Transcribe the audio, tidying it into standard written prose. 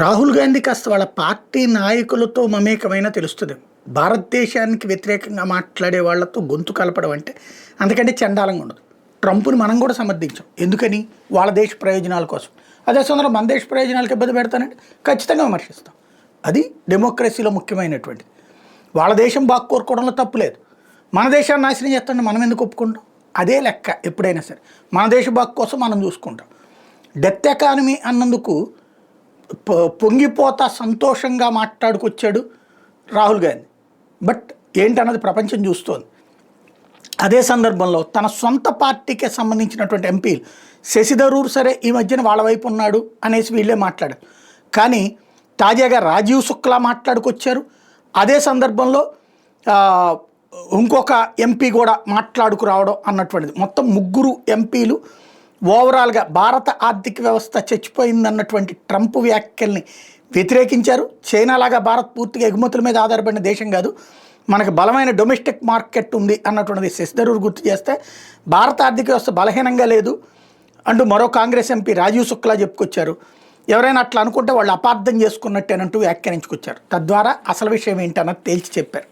రాహుల్ గాంధీ కాస్త వాళ్ళ పార్టీ నాయకులతో మమేకమైనా తెలుస్తుంది. భారతదేశానికి వ్యతిరేకంగా మాట్లాడే వాళ్ళతో గొంతు కలపడం అంటే అంతకంటే చండాలంగా ఉండదు. ట్రంప్ని మనం కూడా సమర్థించాం. ఎందుకని? వాళ్ళ దేశ ప్రయోజనాల కోసం. అదే సందర్భంలో మన దేశ ప్రయోజనాలకు ఇబ్బంది పెడతానంటే ఖచ్చితంగా విమర్శిస్తాం. అది డెమోక్రసీలో ముఖ్యమైనటువంటిది. వాళ్ళ దేశం బాగా కోరుకోవడంలో తప్పు లేదు. మన దేశాన్ని నాశనం చేస్తాంటే మనం ఎందుకు ఒప్పుకుంటాం? అదే లెక్క ఎప్పుడైనా సరే. మన దేశ బాగు కోసం మనం చూసుకుంటాం. డెత్ ఎకానమీ అన్నందుకు పొంగిపోతా సంతోషంగా మాట్లాడుకొచ్చాడు రాహుల్ గాంధీ. బట్ ఏంటన్నది ప్రపంచం చూస్తోంది. అదే సందర్భంలో తన సొంత పార్టీకి సంబంధించినటువంటి ఎంపీలు శశి థరూర్ సరే ఈ మధ్యన వాళ్ళ వైపు ఉన్నాడు అనేసి వీళ్ళే మాట్లాడారు. కానీ తాజాగా రాజీవ్ శుక్లా మాట్లాడుకొచ్చారు. అదే సందర్భంలో ఇంకొక ఎంపీ కూడా మాట్లాడుకు రావడం అన్నటువంటిది. మొత్తం ముగ్గురు ఎంపీలు ఓవరాల్గా భారత ఆర్థిక వ్యవస్థ చచ్చిపోయిందన్నటువంటి ట్రంప్ వ్యాఖ్యల్ని వ్యతిరేకించారు. చైనా లాగా భారత్ పూర్తిగా ఎగుమతుల మీద ఆధారపడిన దేశం కాదు, మనకు బలమైన డొమెస్టిక్ మార్కెట్ ఉంది అన్నటువంటిది శశి థరూర్ గుర్తు చేస్తే, భారత ఆర్థిక వ్యవస్థ బలహీనంగా లేదు అంటూ మరో కాంగ్రెస్ ఎంపీ రాజీవ్ శుక్లా చెప్పుకొచ్చారు. ఎవరైనా అట్లా అనుకుంటే వాళ్ళు అపార్థం చేసుకున్నట్టేనంటూ వ్యాఖ్యానించుకొచ్చారు. తద్వారా అసలు విషయం ఏంటన్నది తేల్చి చెప్పారు.